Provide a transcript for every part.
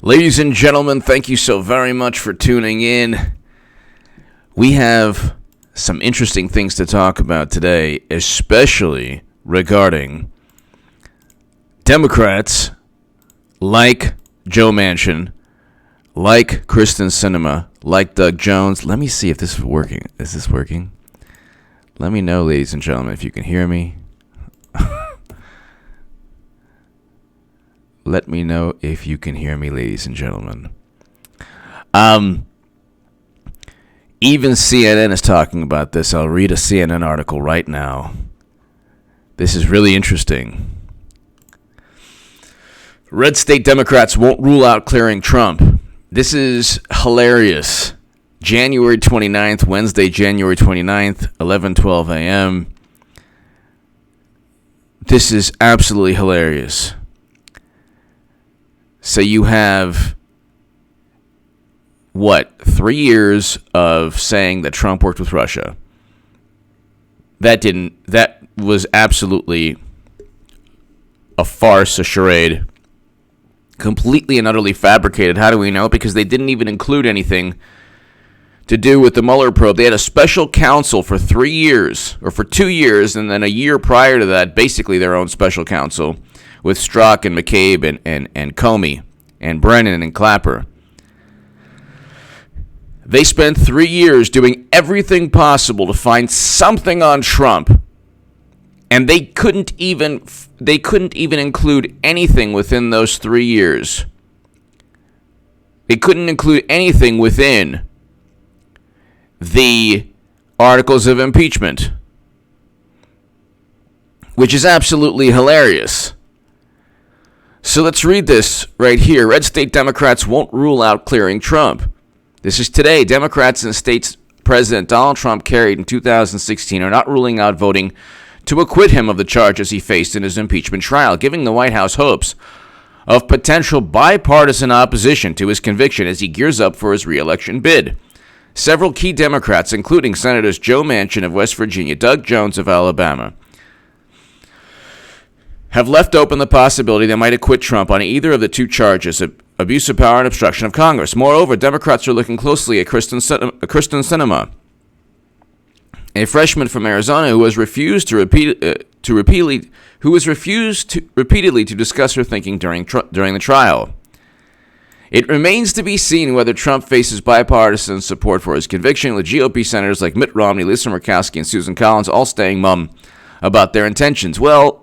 Ladies and gentlemen, thank you so very much for tuning in. We have some interesting things to talk about today, especially regarding Democrats like Joe Manchin, like Kyrsten Sinema, like Doug Jones. Let me see if this is working. Is this working? Let me know, ladies and gentlemen, if you can hear me. Let me know if you can hear me, ladies and gentlemen. Even CNN is talking about this. I'll read a CNN article right now. This is really interesting. Red state Democrats won't rule out clearing Trump. This is hilarious. January 29th, Wednesday, January 29th, 11:12 a.m. This is absolutely hilarious. So you have, 3 years of saying that Trump worked with Russia. That was absolutely a farce, a charade. Completely and utterly fabricated. How do we know? Because they didn't even include anything to do with the Mueller probe. They had a special counsel for 3 years, or for 2 years, and then a year prior to that, basically their own special counsel, with Strzok and McCabe and Comey and Brennan and Clapper. They spent 3 years doing everything possible to find something on Trump, and they couldn't even include anything within those 3 years. They couldn't include anything within the articles of impeachment, which is absolutely hilarious. So let's read this right here. Red state Democrats won't rule out clearing Trump. This is today. Democrats and states President Donald Trump carried in 2016 are not ruling out voting to acquit him of the charges he faced in his impeachment trial, giving the White House hopes of potential bipartisan opposition to his conviction as he gears up for his re-election bid. Several key Democrats, including Senators Joe Manchin of West Virginia, Doug Jones of Alabama, have left open the possibility they might acquit Trump on either of the two charges, abuse of power and obstruction of Congress. Moreover, Democrats are looking closely at Kyrsten Sinema, a freshman from Arizona who has refused repeatedly to discuss her thinking during the trial. It remains to be seen whether Trump faces bipartisan support for his conviction, with GOP senators like Mitt Romney, Lisa Murkowski, and Susan Collins all staying mum about their intentions. Well,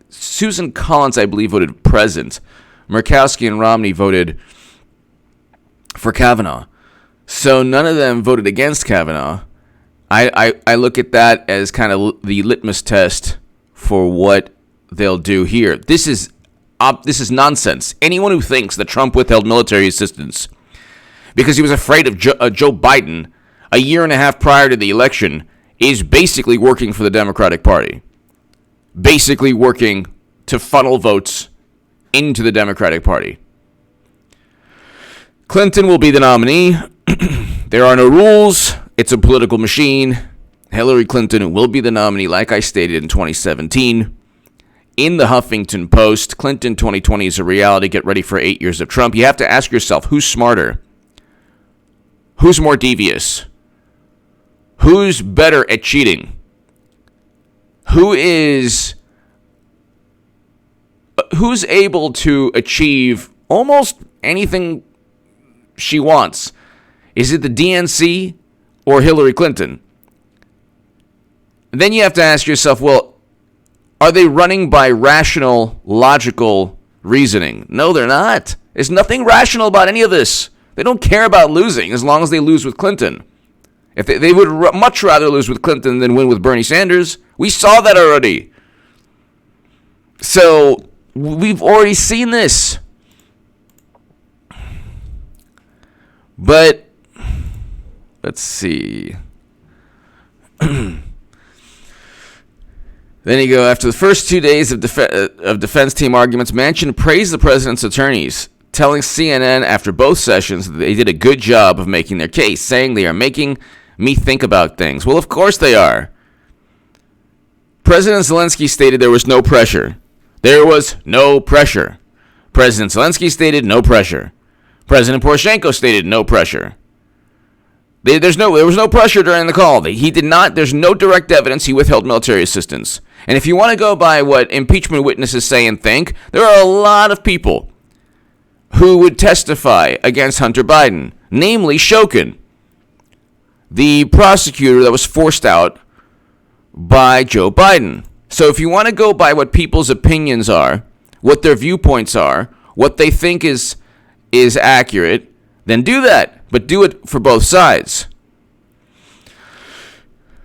Susan Collins, I believe, voted present. Murkowski and Romney voted for Kavanaugh. So none of them voted against Kavanaugh. I look at that as kind of the litmus test for what they'll do here. This is nonsense. Anyone who thinks that Trump withheld military assistance because he was afraid of Joe Biden a year and a half prior to the election is basically working for the Democratic Party. Basically working to funnel votes into the Democratic Party. Clinton will be the nominee. There are no rules. It's a political machine. Hillary Clinton will be the nominee, like I stated in 2017. In the Huffington Post, Clinton 2020 is a reality. Get ready for 8 years of Trump. You have to ask yourself, who's smarter? Who's more devious? Who's better at cheating? Who's able to achieve almost anything she wants? Is it the DNC or Hillary Clinton? Then you have to ask yourself, well, are they running by rational, logical reasoning? No, they're not. There's nothing rational about any of this. They don't care about losing as long as they lose with Clinton. If they would much rather lose with Clinton than win with Bernie Sanders. We saw that already. So we've already seen this. But let's see. Then you go, after the first 2 days of defense team arguments, Manchin praised the president's attorneys, telling CNN after both sessions that they did a good job of making their case, saying they are making me think about things. Well, of course they are. President Zelensky stated there was no pressure. There was no pressure. President Zelensky stated no pressure. President Poroshenko stated no pressure. There was no pressure during the call. He did not. There's no direct evidence he withheld military assistance. And if you want to go by what impeachment witnesses say and think, there are a lot of people who would testify against Hunter Biden, namely Shokin, the prosecutor that was forced out by Joe Biden. So if you want to go by what people's opinions are, what their viewpoints are, what they think is accurate, then do that. But do it for both sides.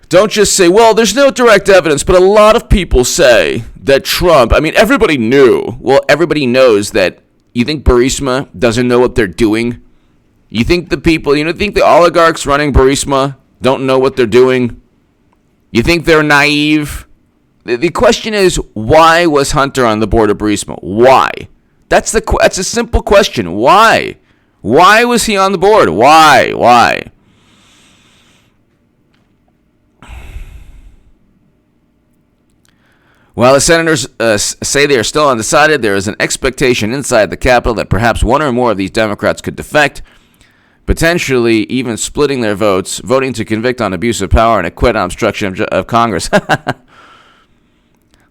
Don't just say, well, there's no direct evidence, but a lot of people say that Trump, everybody knew. Well, everybody knows that. You think Burisma doesn't know what they're doing? You think the oligarchs running Burisma don't know what they're doing? You think they're naive? The question is, why was Hunter on the board of Burisma? Why? That's a simple question. Why? Why was he on the board? Why? While the senators say they are still undecided, there is an expectation inside the Capitol that perhaps one or more of these Democrats could defect, potentially even splitting their votes, voting to convict on abuse of power and acquit on obstruction of Congress.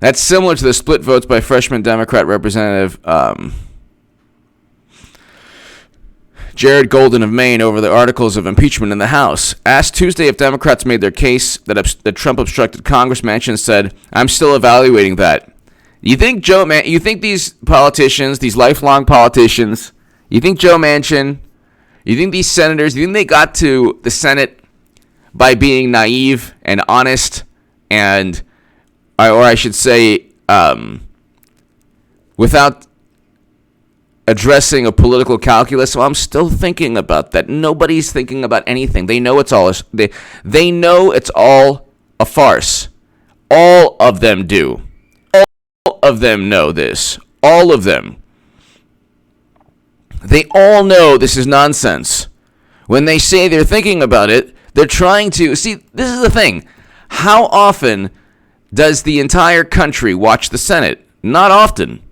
That's similar to the split votes by freshman Democrat Representative Jared Golden of Maine over the articles of impeachment in the House. Asked Tuesday if Democrats made their case that Trump obstructed Congress, Manchin said, "I'm still evaluating that." You think these politicians, these lifelong politicians, you think Joe Manchin, you think these senators, you think they got to the Senate by being naive and honest and, or I should say, without addressing a political calculus? So I'm still thinking about that. Nobody's thinking about anything. They know it's all they know it's all a farce. All of them do. All of them know this. All of them. They all know this is nonsense. When they say they're thinking about it, they're trying to see. This is the thing. How often does the entire country watch the Senate? Not often.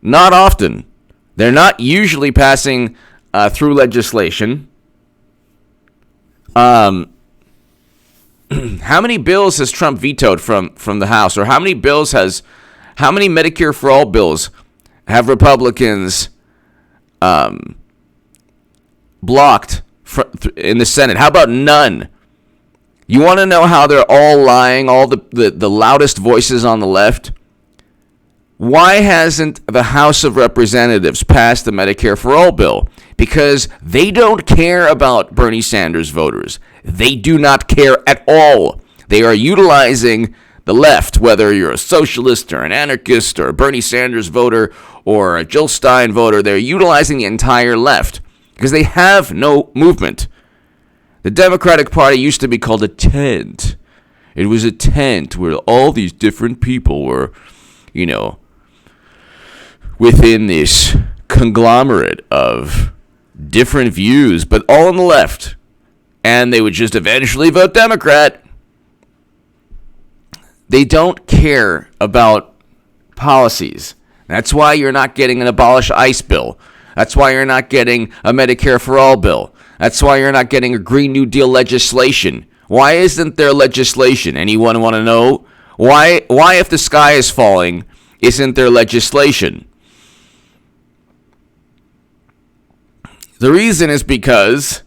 Not often. They're not usually passing through legislation. How many bills has Trump vetoed from the House? Or how many Medicare for All bills have Republicans blocked in the Senate? How about none? You want to know how they're all lying, all the loudest voices on the left? Why hasn't the House of Representatives passed the Medicare for All bill? Because they don't care about Bernie Sanders voters. They do not care at all. They are utilizing the left, whether you're a socialist or an anarchist or a Bernie Sanders voter or a Jill Stein voter. They're utilizing the entire left because they have no movement. The Democratic Party used to be called a tent. It was a tent where all these different people were, within this conglomerate of different views, but all on the left. And they would just eventually vote Democrat. They don't care about policies. That's why you're not getting an abolish ICE bill. That's why you're not getting a Medicare for All bill. That's why you're not getting a Green New Deal legislation. Why isn't there legislation? Anyone want to know? Why, if the sky is falling, isn't there legislation? The reason is because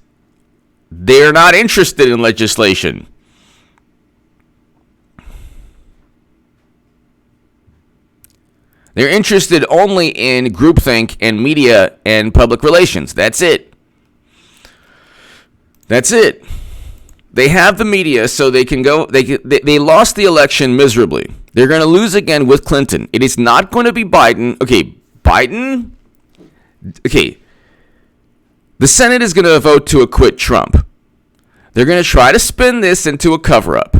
they're not interested in legislation. They're interested only in groupthink and media and public relations. That's it. That's it. They have the media so they can go. They lost the election miserably. They're going to lose again with Clinton. It is not going to be Biden. Okay, Biden. Okay. The Senate is going to vote to acquit Trump. They're going to try to spin this into a cover-up.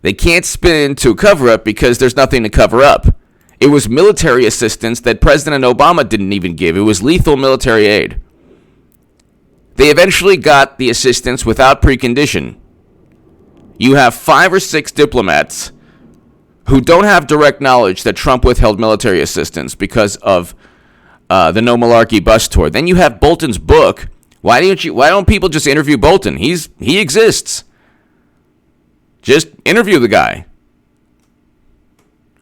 They can't spin it into a cover-up because there's nothing to cover up. It was military assistance that President Obama didn't even give. It was lethal military aid. They eventually got the assistance without precondition. You have 5 or 6 diplomats who don't have direct knowledge that Trump withheld military assistance because of the No Malarkey bus tour. Then you have Bolton's book. Why don't people just interview Bolton? He exists. Just interview the guy.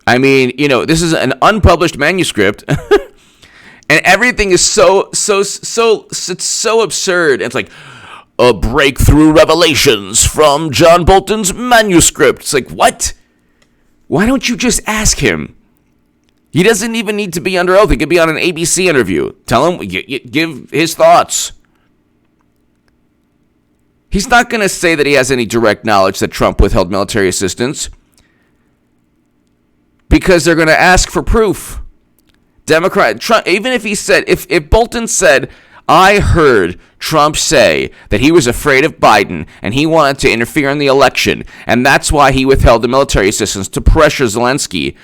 I mean, this is an unpublished manuscript, and everything is so absurd. It's like a breakthrough revelations from John Bolton's manuscript. It's like, what? Why don't you just ask him? He doesn't even need to be under oath. He could be on an ABC interview. Tell him, give his thoughts. He's not going to say that he has any direct knowledge that Trump withheld military assistance, because they're going to ask for proof. Trump, even if he said, if Bolton said, I heard Trump say that he was afraid of Biden and he wanted to interfere in the election, and that's why he withheld the military assistance to pressure Zelensky,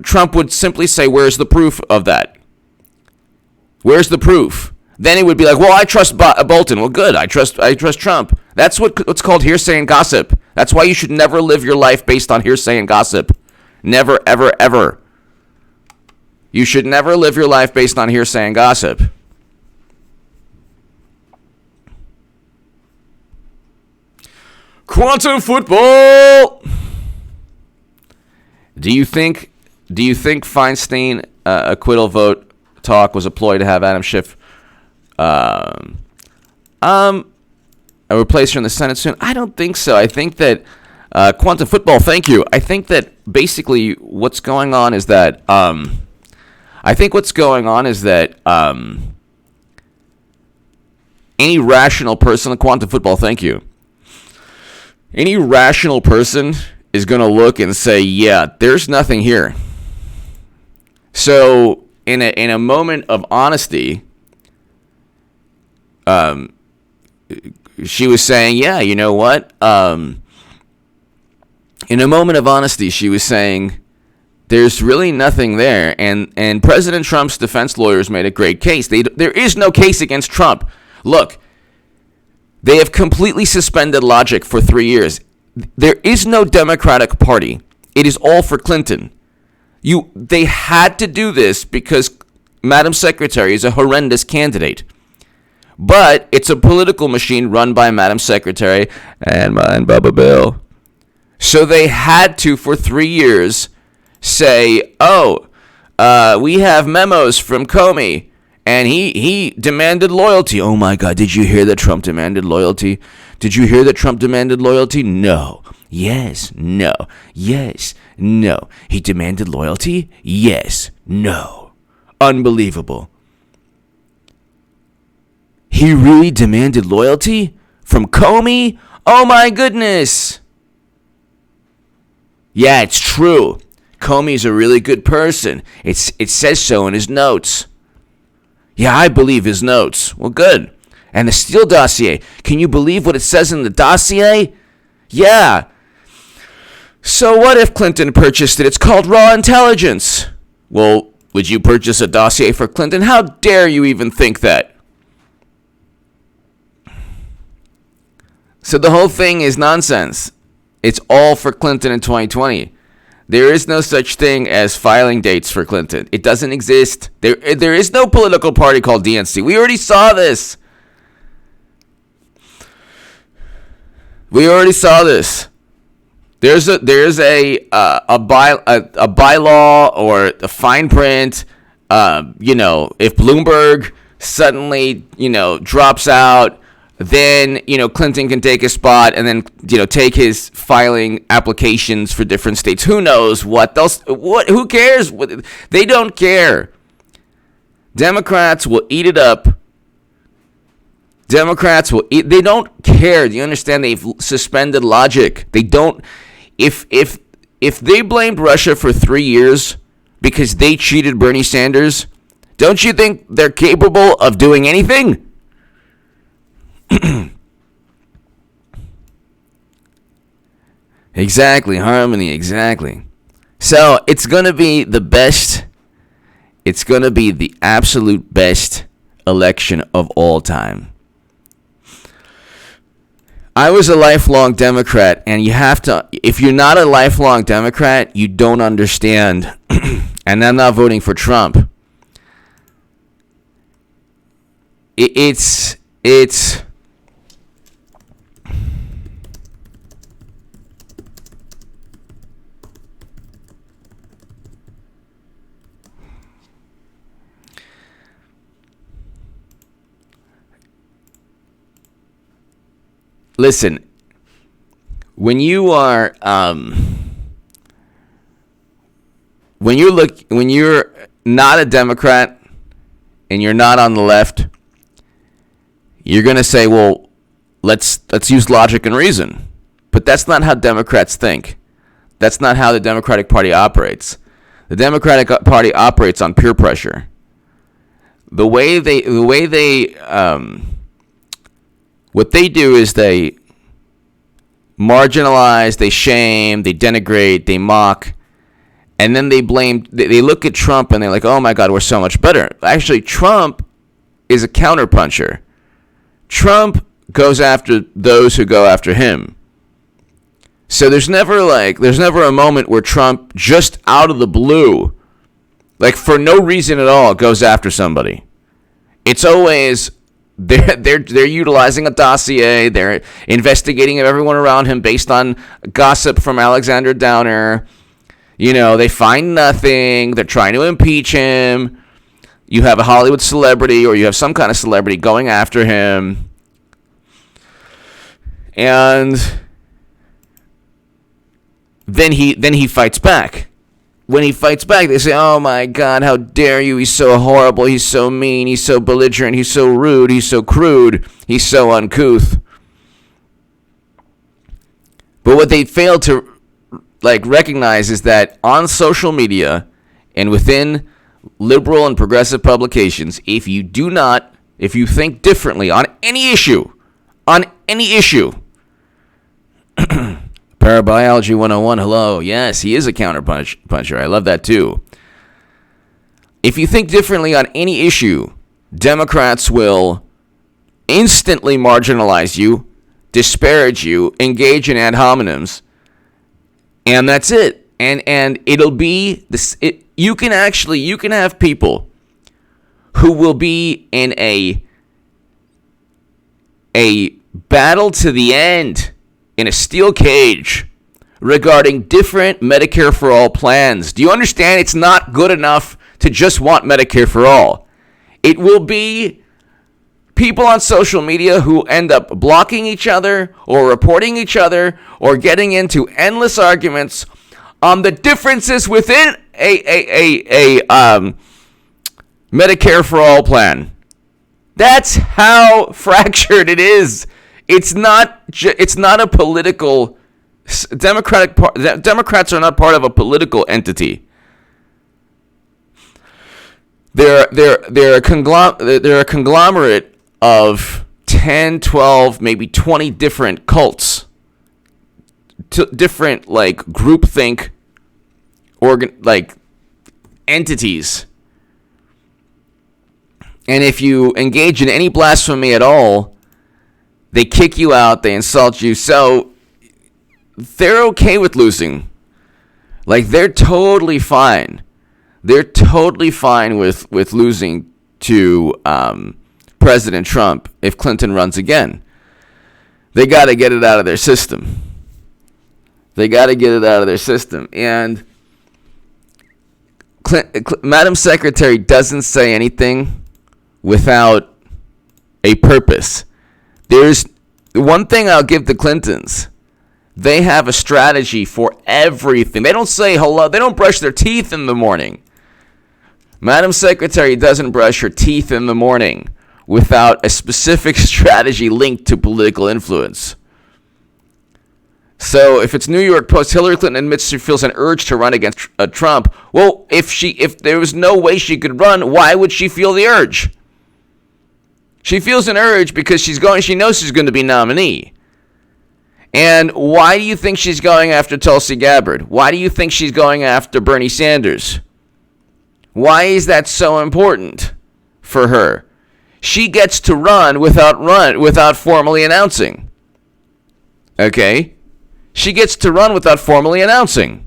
Trump would simply say, where's the proof of that? Where's the proof? Then it would be like, well, I trust Bolton. Well, good. I trust Trump. That's what's called hearsay and gossip. That's why you should never live your life based on hearsay and gossip. Never, ever, ever. You should never live your life based on hearsay and gossip. Quantum football. Do you think Feinstein acquittal vote talk was a ploy to have Adam Schiff a replacer in the Senate soon? I don't think so. I think that quantum football. Thank you. I think that basically what's going on is that any rational person, quantum football. Thank you. Any rational person is going to look and say, yeah, there's nothing here. So in a moment of honesty, she was saying, yeah, you know what? In a moment of honesty, she was saying, there's really nothing there. And President Trump's defense lawyers made a great case. There is no case against Trump. Look, they have completely suspended logic for 3 years. There is no Democratic Party. It is all for Clinton. They had to do this because Madam Secretary is a horrendous candidate. But it's a political machine run by Madam Secretary and Bubba Bill. So they had to, for 3 years, say, we have memos from Comey, and he demanded loyalty. Oh my God, did you hear that Trump demanded loyalty? Did you hear that Trump demanded loyalty? No. Yes. No. Yes. No. He demanded loyalty? Yes. No. Unbelievable. He really demanded loyalty from Comey? Oh my goodness. Yeah, it's true. Comey's a really good person. It says so in his notes. Yeah, I believe his notes. Well, good. And the Steele dossier. Can you believe what it says in the dossier? Yeah. So what if Clinton purchased it? It's called raw intelligence. Well, would you purchase a dossier for Clinton? How dare you even think that? So the whole thing is nonsense. It's all for Clinton in 2020. There is no such thing as filing dates for Clinton. It doesn't exist. There is no political party called DNC. We already saw this. There's a bylaw or a fine print. If Bloomberg suddenly drops out, then Clinton can take a spot and then take his filing applications for different states. Who knows what else? Who cares? They don't care. Democrats will eat it up. They don't care. Do you understand? They've suspended logic. They don't. If they blamed Russia for 3 years because they cheated Bernie Sanders, don't you think they're capable of doing anything? Exactly, Harmony, exactly. So it's going to be the best. It's going to be the absolute best election of all time. I was a lifelong Democrat, and you have to, if you're not a lifelong Democrat, you don't understand, and I'm not voting for Trump. it's listen, when you are when you're not a Democrat and you're not on the left, you're going to say, well, let's use logic and reason. But that's not how Democrats think. That's not how the Democratic Party operates. The Democratic Party operates on peer pressure. What they do is they marginalize, they shame, they denigrate, they mock, and then they look at Trump and they're like, oh my God, we're so much better. Actually, Trump is a counterpuncher. Trump goes after those who go after him. So there's never a moment where Trump just out of the blue, like for no reason at all, goes after somebody. It's always they're utilizing a dossier. They're investigating everyone around him based on gossip from Alexander Downer. You know, they find nothing. They're trying to impeach him. You have a Hollywood celebrity or you have some kind of celebrity going after him. And then he fights back. When he fights back, they say, oh my God, how dare you? He's so horrible. He's so mean. He's so belligerent. He's so rude. He's so crude. He's so uncouth. But what they fail to recognize is that on social media and within liberal and progressive publications, if you think differently on any issue, Parabiology 101, hello. Yes, he is a counterpuncher. I love that too. If you think differently on any issue, Democrats will instantly marginalize you, disparage you, engage in ad hominems, and that's it. And it'll be this. You can have people who will be in a battle to the end in a steel cage regarding different Medicare for all plans. Do you understand? It's not good enough to just want Medicare for all. It will be people on social media who end up blocking each other or reporting each other or getting into endless arguments on the differences within a Medicare for all plan. That's how fractured it is. It's not a political. Democrats are not part of a political entity. They're a conglomerate of 10, 12, maybe 20 different cults, different groupthink entities. And if you engage in any blasphemy at all, they kick you out, they insult you. So they're okay with losing. They're totally fine. They're totally fine with losing to President Trump if Clinton runs again. They got to get it out of their system. And Madam Secretary doesn't say anything without a purpose. There's one thing I'll give the Clintons. They have a strategy for everything. They don't say hello. They don't brush their teeth in the morning. Madam Secretary doesn't brush her teeth in the morning without a specific strategy linked to political influence. So if it's New York Post, Hillary Clinton admits she feels an urge to run against Trump. Well, if there was no way she could run, why would she feel the urge? She feels an urge because she knows she's going to be nominee. And why do you think she's going after Tulsi Gabbard? Why do you think she's going after Bernie Sanders? Why is that so important for her? She gets to run without formally announcing. Okay? She gets to run without formally announcing.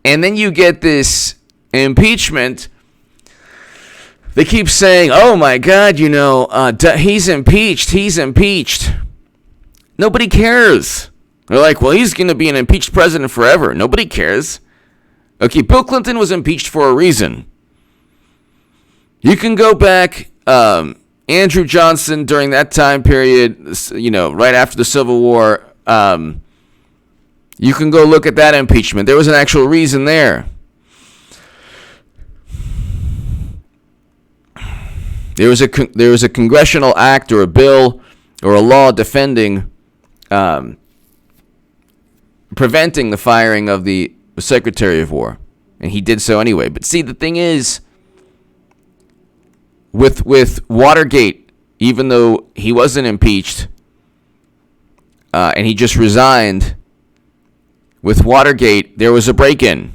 And then you get this impeachment, they keep saying, oh my God, he's impeached. Nobody cares. They're like, well, he's going to be an impeached president forever. Nobody cares. Okay, Bill Clinton was impeached for a reason. You can go back, Andrew Johnson during that time period, right after the Civil War. You can go look at that impeachment. There was an actual reason there. There was a congressional act or a bill or a law defending, preventing the firing of the Secretary of War, and he did so anyway. But see, the thing is, with Watergate, even though he wasn't impeached, and he just resigned, with Watergate, there was a break-in.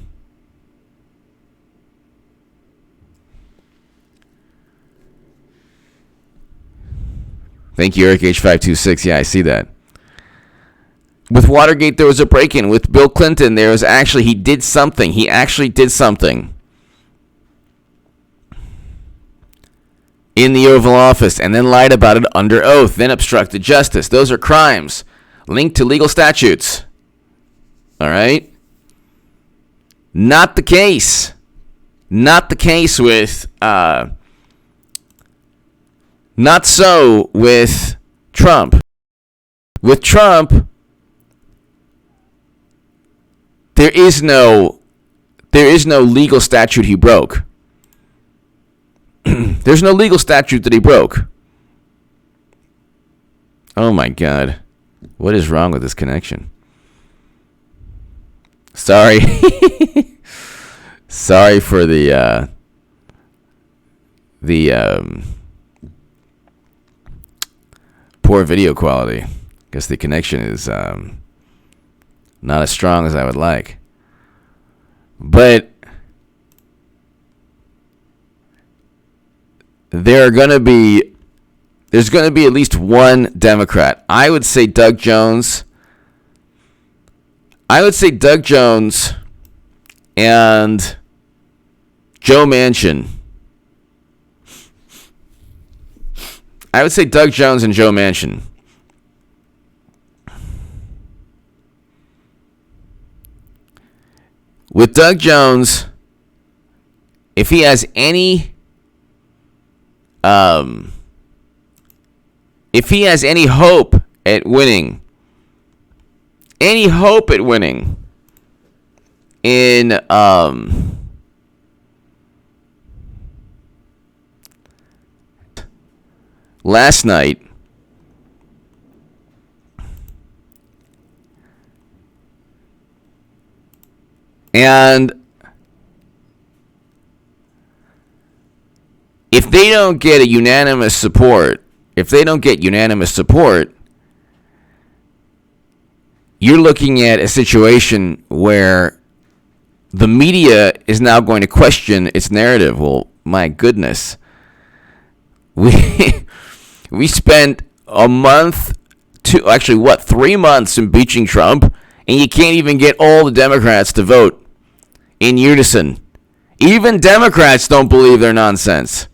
Thank you, Eric H526. Yeah, I see that. With Watergate, there was a break-in. With Bill Clinton, he did something. He actually did something in the Oval Office and then lied about it under oath, then obstructed justice. Those are crimes linked to legal statutes. All right? Not the case. Not the case with, not so with Trump. With Trump, there is no legal statute he broke. There's no legal statute that he broke. Oh my God. What is wrong with this connection? Sorry. Sorry for the poor video quality. Guess the connection is not as strong as I would like. But there's going to be at least one Democrat. I would say Doug Jones. And Joe Manchin. I would say Doug Jones and Joe Manchin. With Doug Jones, if he has any hope at winning, in last night, and if they don't get unanimous support, you're looking at a situation where the media is now going to question its narrative. Well, my goodness. We spent 3 months impeaching Trump, and you can't even get all the Democrats to vote in unison. Even Democrats don't believe their nonsense.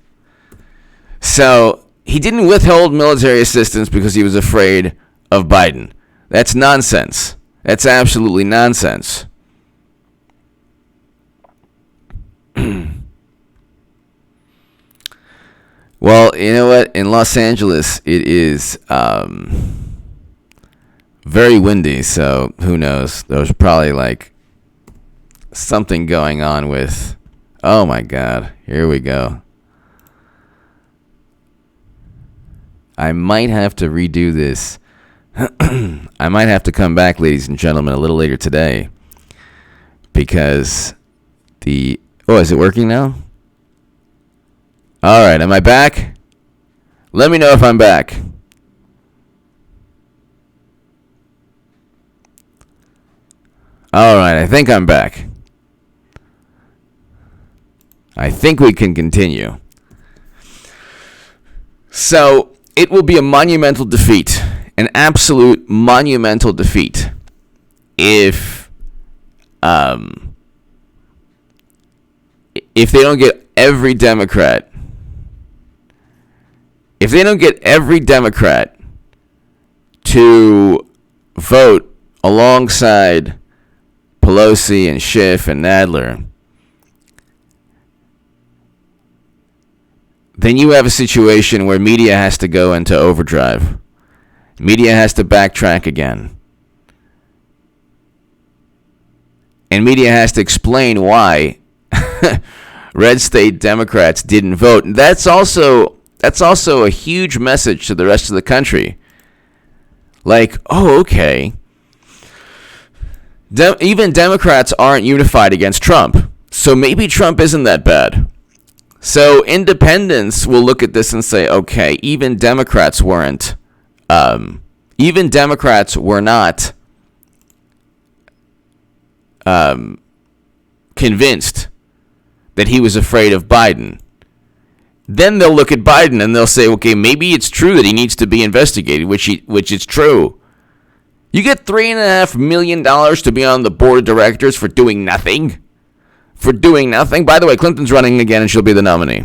So he didn't withhold military assistance because he was afraid of Biden. That's nonsense. That's absolutely nonsense. Well, you know what? In Los Angeles, it is very windy, so who knows? There's probably like something going on with... Oh my God, here we go. I might have to redo this. I might have to come back, ladies and gentlemen, a little later today. Because the... Oh, is it working now? All right, am I back? Let me know if I'm back. All right, I think I'm back. I think we can continue. So, it will be a monumental defeat, an absolute monumental defeat, if if they don't get every Democrat, to vote alongside Pelosi and Schiff and Nadler, then you have a situation where media has to go into overdrive. Media has to backtrack again. And media has to explain why red state Democrats didn't vote. And that's also a huge message to the rest of the country. Like, oh, okay. Even Democrats aren't unified against Trump. So maybe Trump isn't that bad. So independents will look at this and say, okay, even Democrats were not convinced that he was afraid of Biden. Then they'll look at Biden and they'll say, okay, maybe it's true that he needs to be investigated, which is true. You get $3.5 million to be on the board of directors for doing nothing. For doing nothing. By the way, Clinton's running again and she'll be the nominee.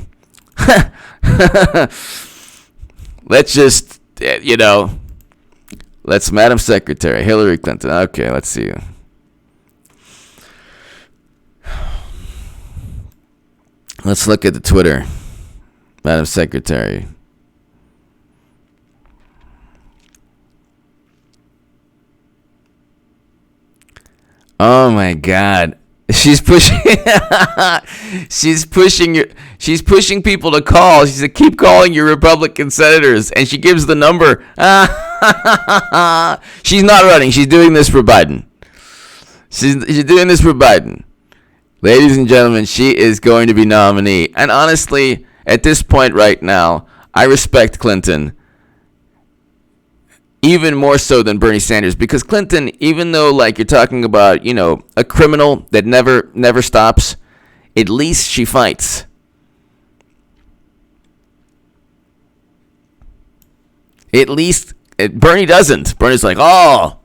Let's just, let's Madam Secretary, Hillary Clinton. Okay, let's see. Let's look at the Twitter. Madam Secretary. Oh my God. She's pushing she's pushing people to call. She said, keep calling your Republican senators, and she gives the number. She's not running. She's doing this for Biden. She's doing this for Biden. Ladies and gentlemen, she is going to be nominee. And honestly, at this point right now, I respect Clinton even more so than Bernie Sanders, because Clinton, even though like you're talking about, a criminal that never stops, at least she fights. At least Bernie doesn't. Bernie's like, oh,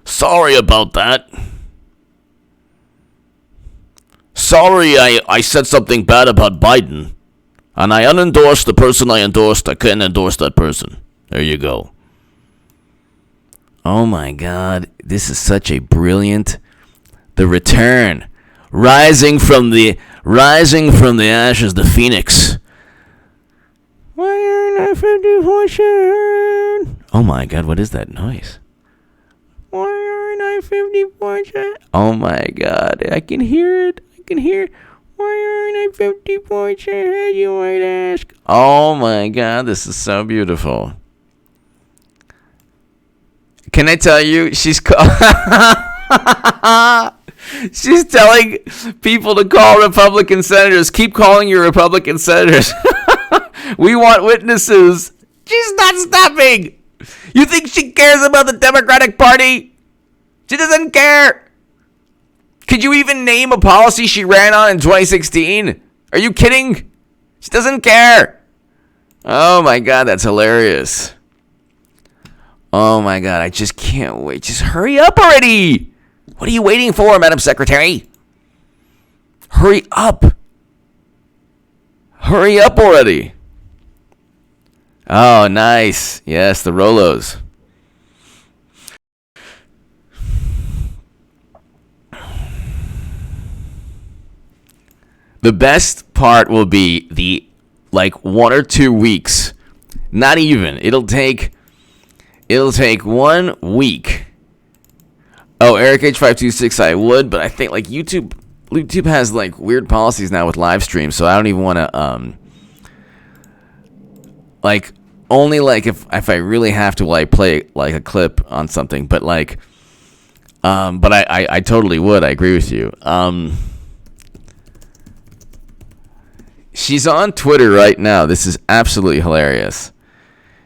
sorry about that. Sorry, I said something bad about Biden, and I unendorsed the person I endorsed. I couldn't endorse that person. There you go. Oh my God, this is such a brilliant, the return, rising from the ashes, the phoenix. Why aren't I 50%? Oh my God, what is that noise? Why aren't I 50%? Oh my God, I can hear it. Why aren't I 50%? You might ask. Oh my God, this is so beautiful. Can I tell you, she's telling people to call Republican senators. Keep calling your Republican senators. We want witnesses. She's not stopping. You think she cares about the Democratic Party? She doesn't care. Could you even name a policy she ran on in 2016? Are you kidding? She doesn't care. Oh my God, that's hilarious. Oh my God, I just can't wait. Just hurry up already. What are you waiting for, Madam Secretary? Hurry up. Hurry up already. Oh, nice. Yes, the Rolos. The best part will be the 1 or 2 weeks. Not even. It'll take 1 week. Oh, Eric H526, I would, but I think YouTube has weird policies now with live streams, so I don't even want to only if I really have to play a clip on something, but but I totally would. I agree with you. She's on Twitter right now. This is absolutely hilarious.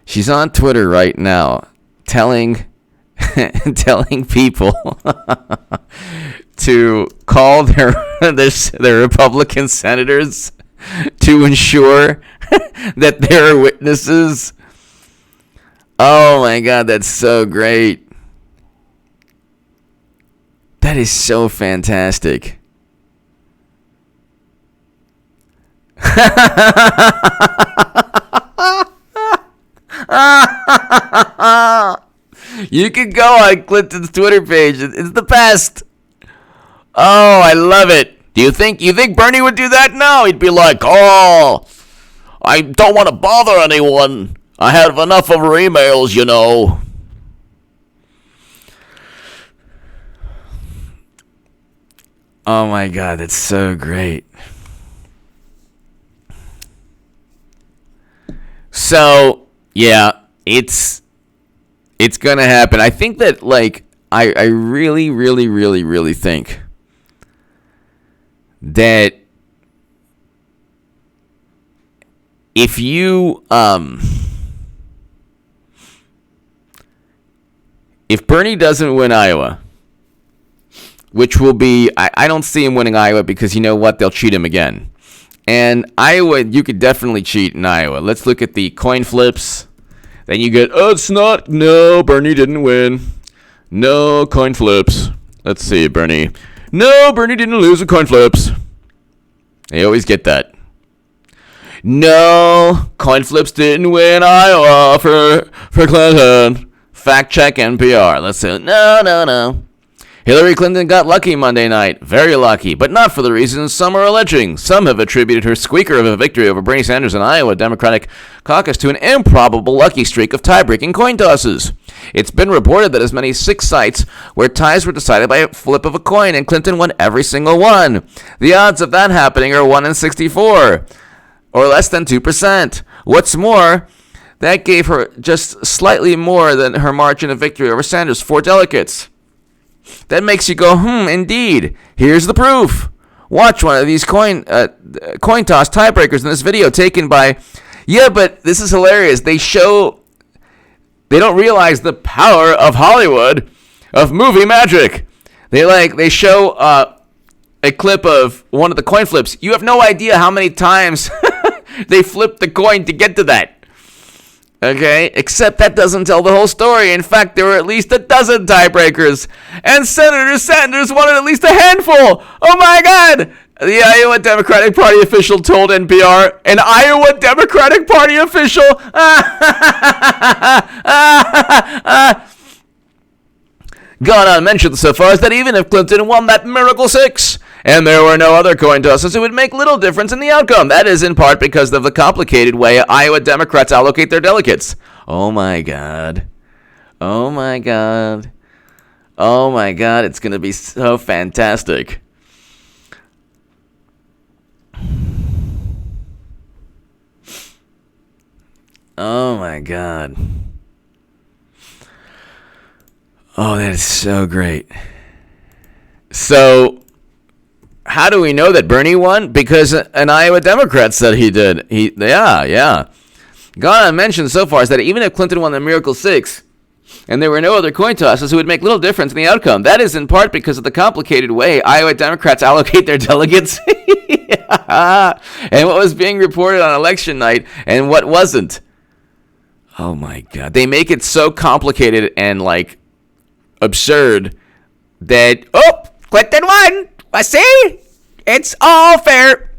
She's on Twitter right now telling people to call their Republican senators to ensure that there are witnesses. Oh my God, that's so great. That is so fantastic. You can go on Clinton's Twitter page. It's the best. Oh, I love it. Do you think Bernie would do that? No, he'd be like, "Oh, I don't want to bother anyone. I have enough of her emails, you know." Oh my God, that's so great. So, yeah, it's gonna happen. I think that, like, I really, really, really, really think that if you, if Bernie doesn't win Iowa, which will be, I don't see him winning Iowa because you know what? They'll cheat him again. And Iowa, you could definitely cheat in Iowa. Let's look at the coin flips. Then you get, no, Bernie didn't win. No coin flips. Let's see, Bernie. No, Bernie didn't lose the coin flips. They always get that. No, coin flips didn't win Iowa for Clinton. Fact check NPR. Let's say, no. Hillary Clinton got lucky Monday night. Very lucky, but not for the reasons some are alleging. Some have attributed her squeaker of a victory over Bernie Sanders in Iowa Democratic caucus to an improbable lucky streak of tie-breaking coin tosses. It's been reported that as many as 6 sites where ties were decided by a flip of a coin, and Clinton won every single one. The odds of that happening are 1 in 64, or less than 2%. What's more, that gave her just slightly more than her margin of victory over Sanders, 4 delegates. That makes you go, indeed. Here's the proof. Watch one of these coin toss tiebreakers in this video taken by... Yeah, but this is hilarious. They don't realize the power of Hollywood, of movie magic. They show a clip of one of the coin flips. You have no idea how many times they flipped the coin to get to that. Okay, except that doesn't tell the whole story. In fact, there were at least a dozen tiebreakers, and Senator Sanders wanted at least a handful. Oh my God! The Iowa Democratic Party official told NPR, an Iowa Democratic Party official, gone unmentioned so far as that even if Clinton won that miracle 6, and there were no other coin tosses, it would make little difference in the outcome. That is in part because of the complicated way Iowa Democrats allocate their delegates. Oh my God. Oh my God. Oh my God. It's going to be so fantastic. Oh my God. Oh, that is so great. So, how do we know that Bernie won? Because an Iowa Democrat said he did. Yeah. Gone unmentioned so far is that even if Clinton won the Miracle 6, and there were no other coin tosses, it would make little difference in the outcome. That is in part because of the complicated way Iowa Democrats allocate their delegates. And what was being reported on election night and what wasn't. Oh my God. They make it so complicated and absurd that, Clinton won. I see. It's all fair.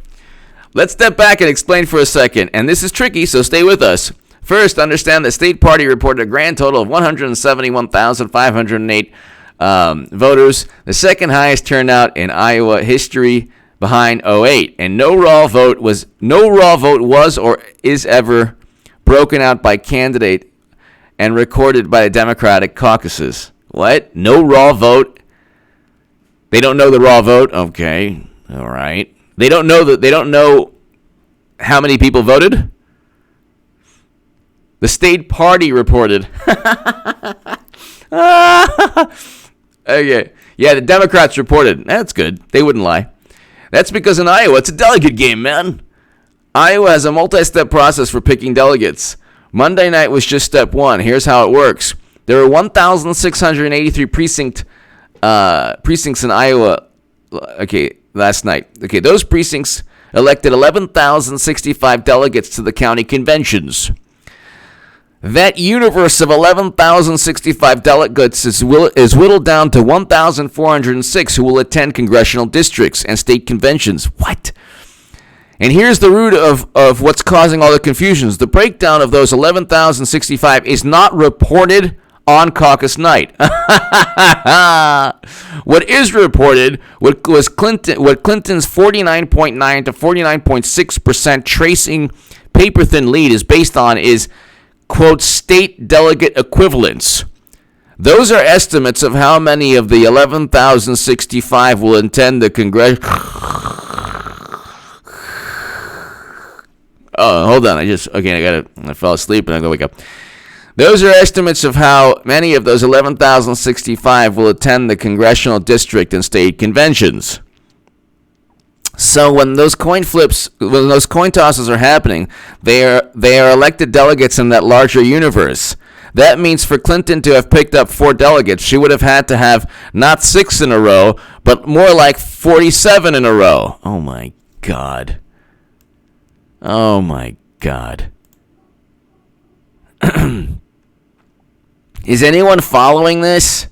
Let's step back and explain for a second. And this is tricky, so stay with us. First, understand the state party reported a grand total of 171,508 voters, the second highest turnout in Iowa history behind 2008. And no raw vote was or is ever broken out by candidate and recorded by the Democratic caucuses. What? No raw vote? They don't know the raw vote? Okay. All right. They don't know how many people voted? The state party reported. Okay. Yeah, the Democrats reported. That's good. They wouldn't lie. That's because in Iowa, it's a delegate game, man. Iowa has a multi-step process for picking delegates. Monday night was just step 1. Here's how it works. There were 1,683 precincts in Iowa, last night. Okay, those precincts elected 11,065 delegates to the county conventions. That universe of 11,065 delegates is whittled down to 1,406 who will attend congressional districts and state conventions. What? And here's the root of what's causing all the confusions. The breakdown of those 11,065 is not reported on caucus night. What is reported, what Clinton's 49.9 to 49.6% tracing paper-thin lead is based on is, quote, state delegate equivalents. Those are estimates of how many of the 11,065 will attend the Congress. Oh, hold on. I fell asleep and I'm going to wake up. Those are estimates of how many of those 11,065 will attend the congressional district and state conventions. So when those coin tosses are happening, they are elected delegates in that larger universe. That means for Clinton to have picked up 4 delegates, she would have had to have not 6 in a row, but more like 47 in a row. Oh my God. Oh my God. Is anyone following this?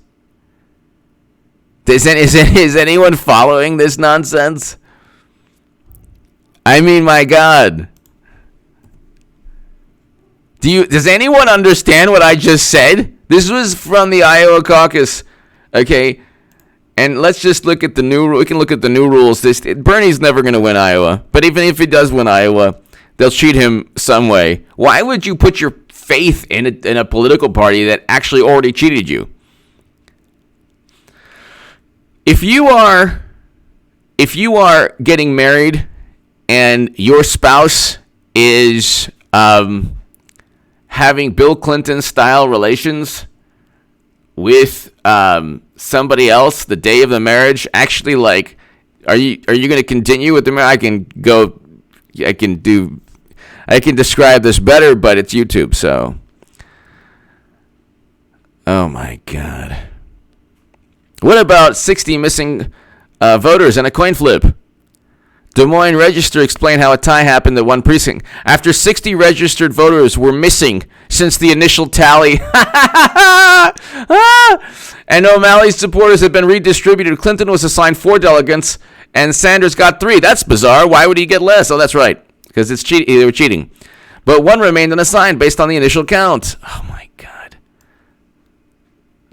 Is anyone following this nonsense? I mean, my God. Does anyone understand what I just said? This was from the Iowa caucus, okay? And let's just look at the new. We can look at the new rules. Bernie's never going to win Iowa, but even if he does win Iowa, they'll cheat him some way. Why would you put your faith in a political party that actually already cheated you? If you are getting married and your spouse is having Bill Clinton style relations with somebody else the day of the marriage, actually, like, are you going to continue with the marriage? I can describe this better, but it's YouTube, so. Oh my God. What about 60 missing voters and a coin flip? Des Moines Register explained how a tie happened at one precinct. After 60 registered voters were missing since the initial tally, and O'Malley's supporters had been redistributed, Clinton was assigned 4 delegates, and Sanders got 3. That's bizarre. Why would he get less? Oh, that's right, because they were cheating. But 1 remained unassigned based on the initial count. Oh, my God.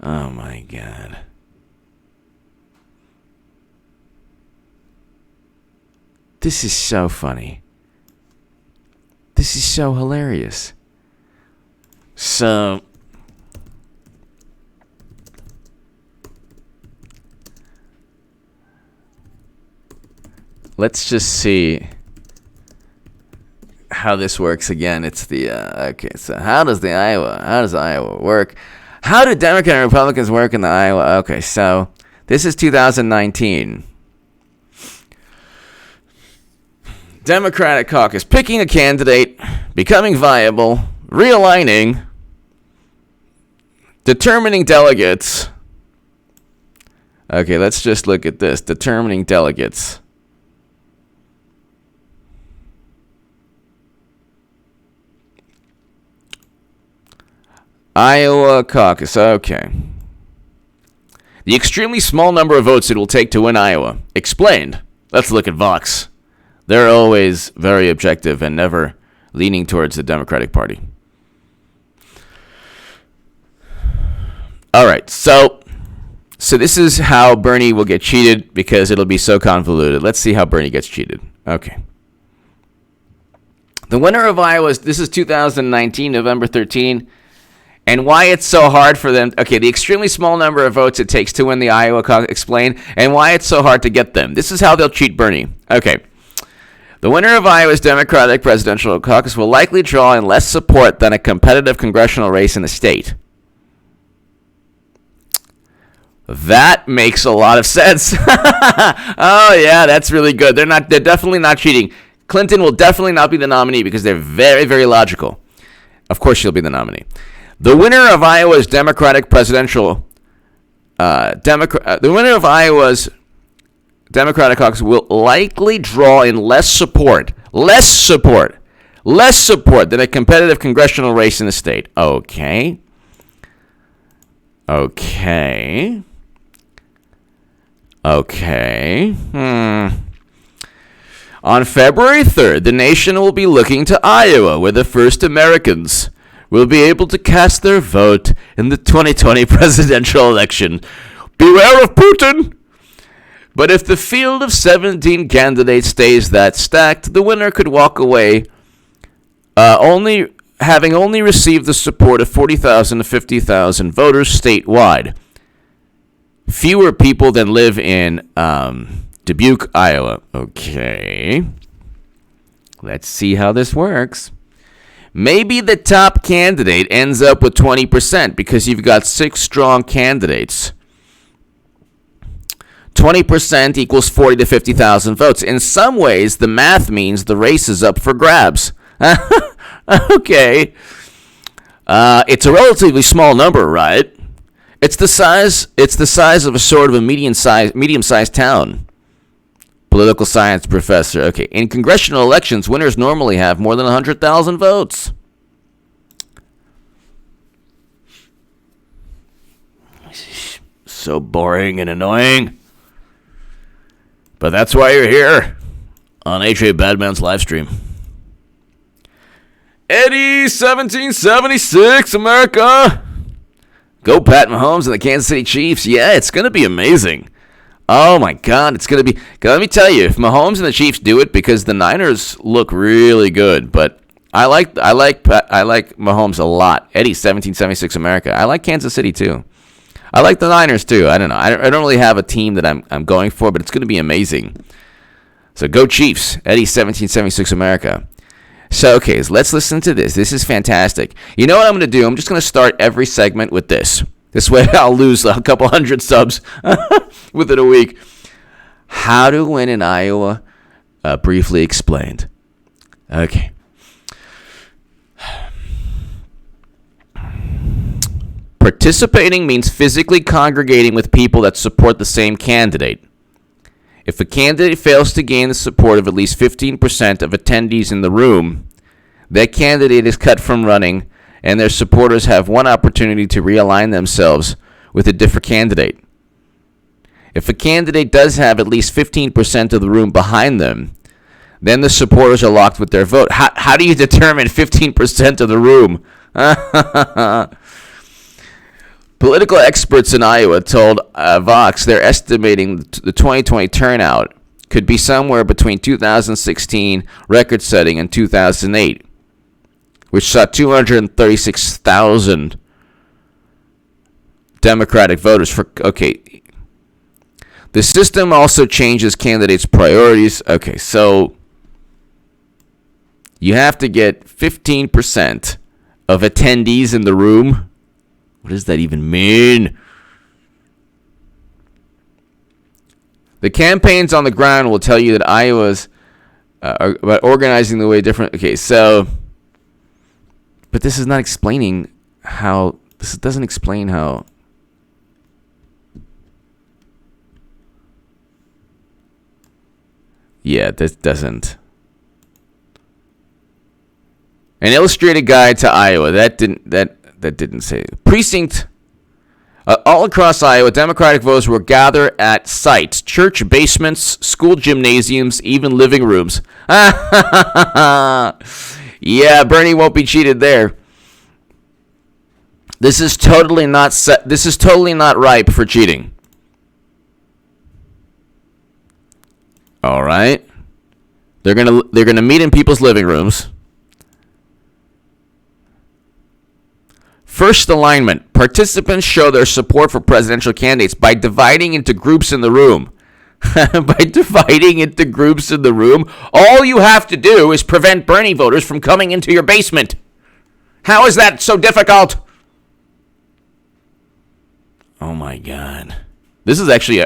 Oh, my God. This is so funny. This is so hilarious. So, let's just see how this works again. It's the okay. So how does Iowa work? How do Democrats and Republicans work in the Iowa? Okay, so this is 2019. Democratic caucus picking a candidate, becoming viable, realigning, determining delegates. Okay, let's just look at this. Determining delegates. Iowa caucus. Okay. The extremely small number of votes it will take to win Iowa. Explained. Let's look at Vox. They're always very objective and never leaning towards the Democratic Party. All right, so this is how Bernie will get cheated because it'll be so convoluted. Let's see how Bernie gets cheated. Okay. The winner of Iowa, this is 2019, November 13, and why it's so hard for them. Okay, the extremely small number of votes it takes to win the Iowa caucus, explain, and why it's so hard to get them. This is how they'll cheat Bernie. Okay. The winner of Iowa's Democratic presidential caucus will likely draw in less support than a competitive congressional race in the state. That makes a lot of sense. Oh, yeah, that's really good. They're definitely not cheating. Clinton will definitely not be the nominee because they're very, very logical. Of course she'll be the nominee. The winner of Iowa's Democratic presidential the winner of Iowa's Democratic caucus will likely draw in less support than a competitive congressional race in the state. Okay. On February 3rd, the nation will be looking to Iowa, where the first Americans will be able to cast their vote in the 2020 presidential election. Beware of Putin! But if the field of 17 candidates stays that stacked, the winner could walk away having only received the support of 40,000 to 50,000 voters statewide. Fewer people than live in Dubuque, Iowa. Okay. Let's see how this works. Maybe the top candidate ends up with 20% because you've got 6 strong candidates. 20% equals 40 to 50,000 votes. In some ways, the math means the race is up for grabs. Okay. It's a relatively small number, right? It's the size of a sort of a medium-sized town. Political science professor. Okay. In congressional elections, winners normally have more than 100,000 votes. So boring and annoying. But that's why you're here on H.A. Badman's live stream. Eddie, 1776, America. Go Pat Mahomes and the Kansas City Chiefs. Yeah, it's going to be amazing. Oh, my God, it's going to be... Let me tell you, if Mahomes and the Chiefs do it, because the Niners look really good, but I like Mahomes a lot. Eddie, 1776, America. I like Kansas City, too. I like the Niners, too. I don't know. I don't really have a team that I'm going for, but it's going to be amazing. So go Chiefs. Eddie, 1776, America. So, okay, let's listen to this. This is fantastic. You know what I'm going to do? I'm just going to start every segment with this. This way I'll lose a couple hundred subs within a week. How to win in Iowa, briefly explained. Okay. Participating means physically congregating with people that support the same candidate. If a candidate fails to gain the support of at least 15% of attendees in the room, that candidate is cut from running, and their supporters have one opportunity to realign themselves with a different candidate. If a candidate does have at least 15% of the room behind them, then the supporters are locked with their vote. How do you determine 15% of the room? Political experts in Iowa told Vox they're estimating the 2020 turnout could be somewhere between 2016 record-setting and 2008, which saw 236,000 Democratic voters. Okay, the system also changes candidates' priorities. Okay, so you have to get 15% of attendees in the room. What does that even mean? The campaigns on the ground will tell you that Iowa's are about organizing the way different. Okay, so, but this is not explaining how. This doesn't explain how. Yeah, this doesn't. An illustrated guide to Iowa. That didn't say. Precinct. All across Iowa, Democratic voters will gather at sites, church basements, school gymnasiums, even living rooms. Yeah, Bernie won't be cheated there. This is totally not ripe for cheating. All right. They're gonna meet in people's living rooms. First alignment. Participants show their support for presidential candidates by dividing into groups in the room. By dividing into groups in the room, all you have to do is prevent Bernie voters from coming into your basement. How is that so difficult? Oh my God. This is actually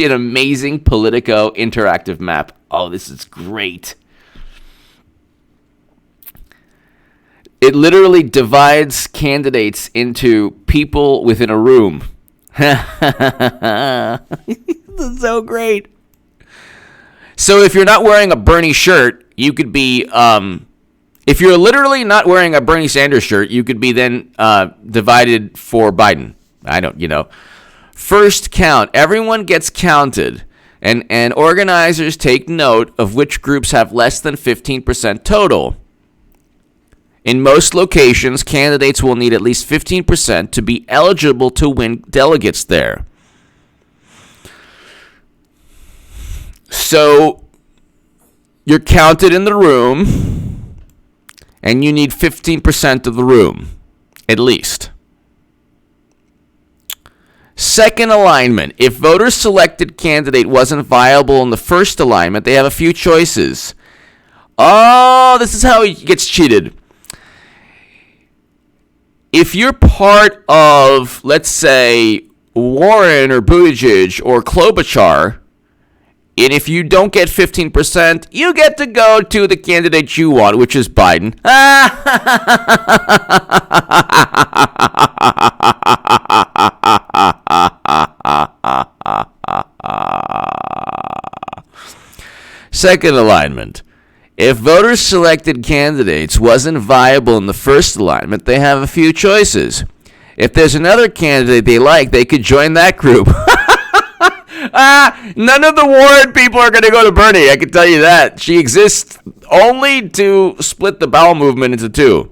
an amazing Politico interactive map. Oh, this is great. It literally divides candidates into people within a room. This is so great. So if you're not wearing a Bernie shirt, you could be, if you're literally not wearing a Bernie Sanders shirt, you could be then divided for Biden. First count. Everyone gets counted. And organizers take note of which groups have less than 15% total. In most locations, candidates will need at least 15% to be eligible to win delegates there. So you're counted in the room, and you need 15% of the room, at least. Second alignment. If voters' selected candidate wasn't viable in the first alignment, they have a few choices. Oh, this is how he gets cheated. If you're part of, let's say, Warren or Buttigieg or Klobuchar, and if you don't get 15%, you get to go to the candidate you want, which is Biden. Second alignment. If voters selected candidates wasn't viable in the first alignment, they have a few choices. If there's another candidate they like, they could join that group. None of the Warren people are going to go to Bernie, I can tell you that. She exists only to split the bowel movement into two.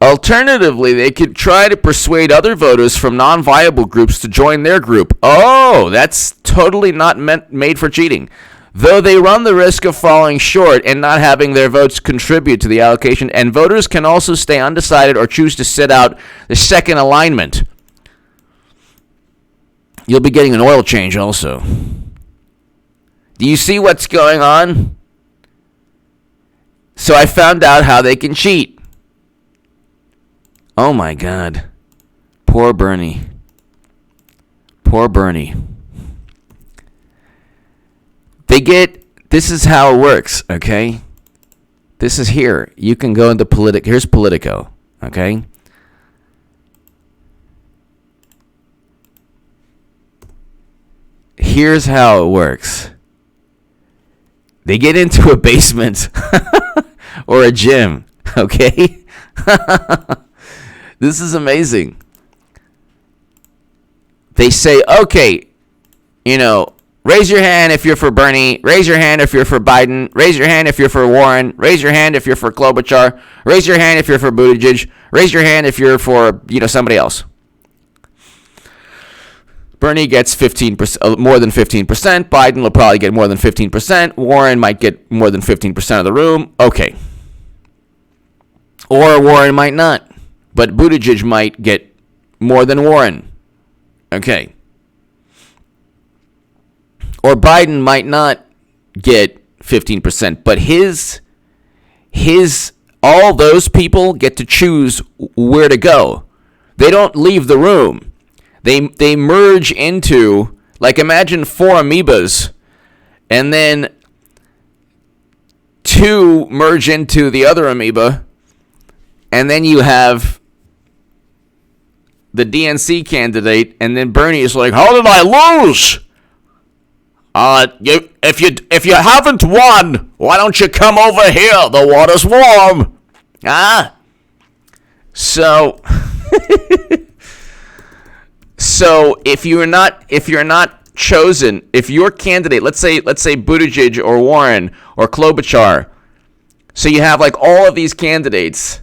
Alternatively, they could try to persuade other voters from non-viable groups to join their group. Oh, that's totally not made for cheating. Though they run the risk of falling short and not having their votes contribute to the allocation, and voters can also stay undecided or choose to sit out the second alignment. You'll be getting an oil change also. Do you see what's going on? So I found out how they can cheat. Oh my God. Poor Bernie. Poor Bernie. This is how it works, okay? This is here. You can go into here's Politico, okay? Here's how it works. They get into a basement or a gym, okay? This is amazing. They say, okay, raise your hand if you're for Bernie. Raise your hand if you're for Biden. Raise your hand if you're for Warren. Raise your hand if you're for Klobuchar. Raise your hand if you're for Buttigieg. Raise your hand if you're for, somebody else. Bernie gets 15%, more than 15%. Biden will probably get more than 15%. Warren might get more than 15% of the room. Okay. Or Warren might not. But Buttigieg might get more than Warren. Okay. Or Biden might not get 15%, but all those people get to choose where to go. They don't leave the room. They merge into, imagine 4 amoebas, and then 2 merge into the other amoeba, and then you have the DNC candidate, and then Bernie is like, how did I lose? If you haven't won, why don't you come over here? The water's warm. So if you're not chosen, if your candidate, let's say Buttigieg or Warren or Klobuchar, so you have all of these candidates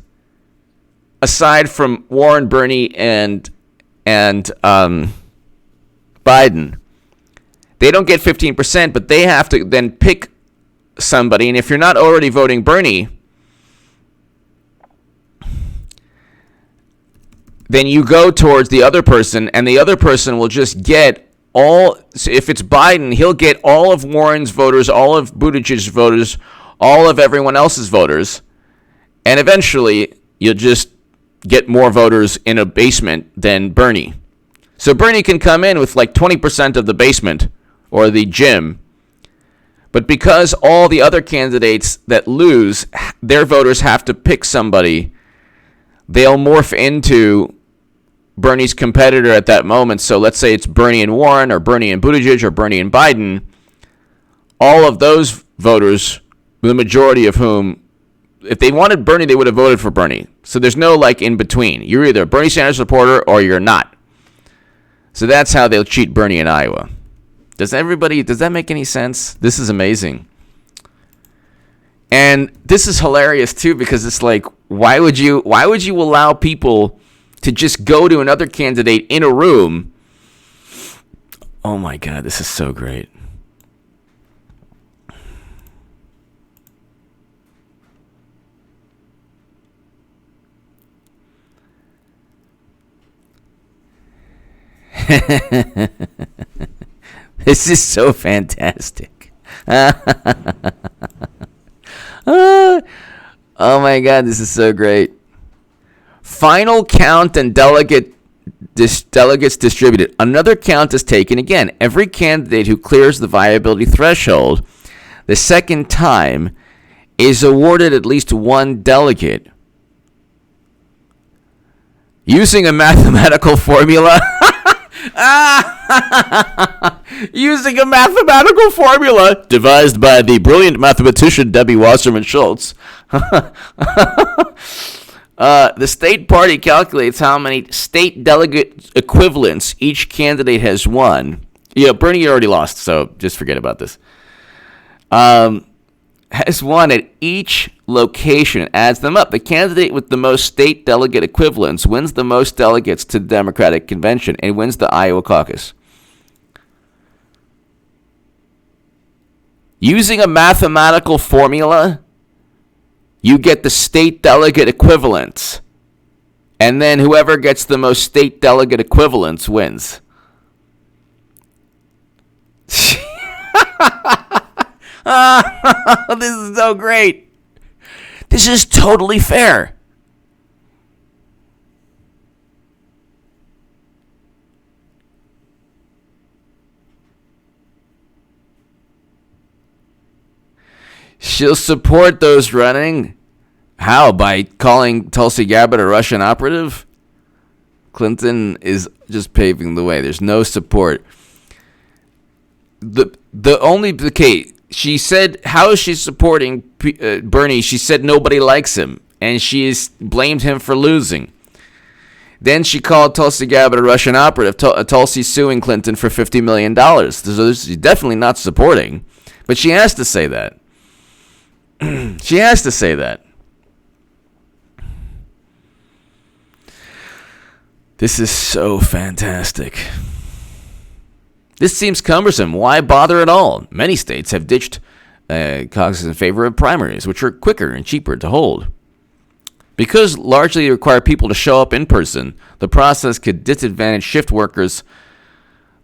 aside from Warren, Bernie, and Biden. They don't get 15%, but they have to then pick somebody. And if you're not already voting Bernie, then you go towards the other person, and the other person will just get all. So if it's Biden, he'll get all of Warren's voters, all of Buttigieg's voters, all of everyone else's voters. And eventually, you'll just get more voters in a basement than Bernie. So Bernie can come in with 20% of the basement or the gym, but because all the other candidates that lose, their voters have to pick somebody, they'll morph into Bernie's competitor at that moment. So let's say it's Bernie and Warren, or Bernie and Buttigieg, or Bernie and Biden. All of those voters, the majority of whom, if they wanted Bernie, they would have voted for Bernie. So there's no in between. You're either a Bernie Sanders supporter or you're not. So that's how they'll cheat Bernie in Iowa. Does that make any sense? This is amazing. And this is hilarious too, because it's like, why would you allow people to just go to another candidate in a room? Oh my God, this is so great. This is so fantastic. Oh my God, this is so great. Final count and delegates distributed. Another count is taken again. Every candidate who clears the viability threshold the second time is awarded at least one delegate. Using a mathematical formula. Using a mathematical formula devised by the brilliant mathematician Debbie Wasserman Schultz, the state party calculates how many state delegate equivalents each candidate has won. Yeah, Bernie already lost, so just forget about this. Has won at each location, adds them up. The candidate with the most state delegate equivalents wins the most delegates to the Democratic Convention and wins the Iowa caucus. Using a mathematical formula, you get the state delegate equivalents, and then whoever gets the most state delegate equivalents wins. This is so great. This is totally fair. She'll support those running. How? By calling Tulsi Gabbard a Russian operative? Clinton is just paving the way. There's no support. She said, how is she supporting Bernie? She said nobody likes him, and she's blamed him for losing. Then she called Tulsi Gabbard a Russian operative. Tulsi suing Clinton for $50 million. So she's definitely not supporting, but she has to say that. She has to say that. This is so fantastic. This seems cumbersome. Why bother at all? Many states have ditched caucuses in favor of primaries, which are quicker and cheaper to hold. Because largely they require people to show up in person, the process could disadvantage shift workers,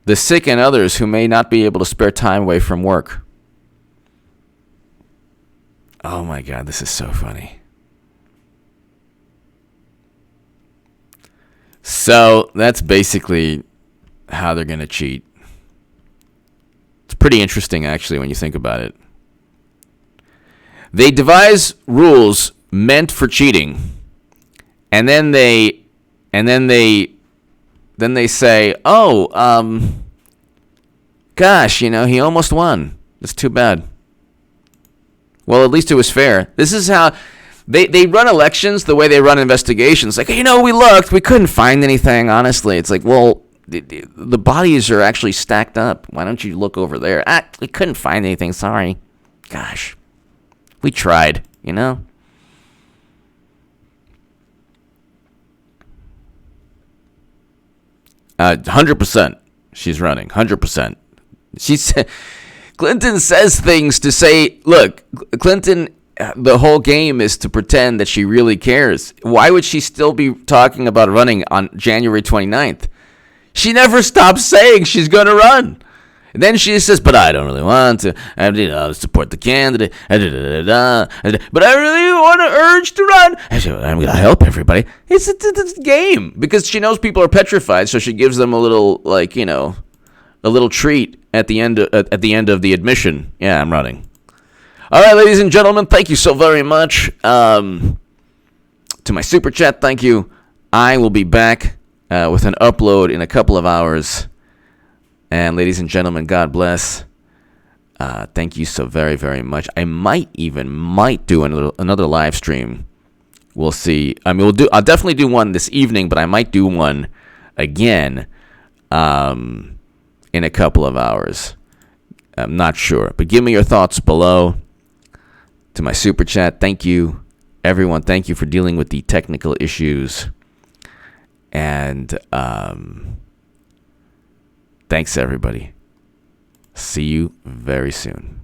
the sick, and others who may not be able to spare time away from work. Oh my God, this is so funny. So that's basically how they're going to cheat. It's pretty interesting, actually, when you think about it. They devise rules meant for cheating, and then they say, "Oh, gosh, he almost won. It's too bad." Well, at least it was fair. This is how they run elections, the way they run investigations. Like, we looked, we couldn't find anything, honestly. It's like, well, the bodies are actually stacked up. Why don't you look over there? We couldn't find anything, sorry. Gosh, we tried, 100% she's running, 100%. She said, Clinton says things to say, look, Clinton, the whole game is to pretend that she really cares. Why would she still be talking about running on January 29th? She never stops saying she's going to run. And then she says, but I don't really want to. Support the candidate. But I really want to urge to run. I'm going to help everybody. It's a game. Because she knows people are petrified, so she gives them a little, a little treat at the end of the admission. Yeah, I'm running. All right, ladies and gentlemen, thank you so very much. To my super chat, thank you. I will be back with an upload in a couple of hours. And ladies and gentlemen, God bless. Thank you so very, very much. I might do another live stream. We'll see. I'll definitely do one this evening, but I might do one again in a couple of hours. I'm not sure. But give me your thoughts below to my super chat. Thank you, everyone. Thank you for dealing with the technical issues. And thanks, everybody. See you very soon.